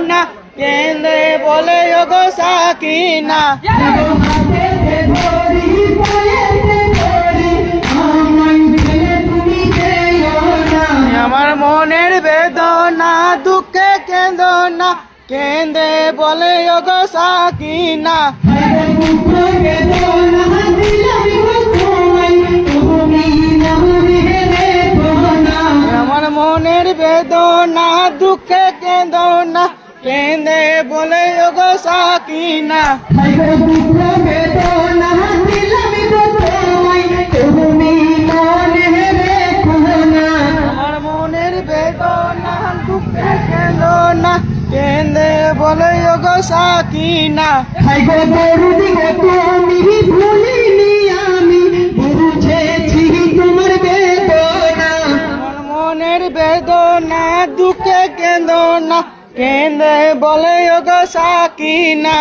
না কেঁদে বলে ওগো সাকিনা আমার মনের বেদনা দুঃখে কেঁদো না কেঁদে বলে ওগো সাকিনা আমার মনের বেদনা দুঃখে কেঁদো না কেঁদে বলে ওগো সাকিনা আমার মনের বেদনা দুঃখে কেঁদো না কেঁদে বলে ওগো সাকিনা আমার মনের বেদনা দুঃখে কেঁদো না কেঁদে বলে ওগো সাকিনা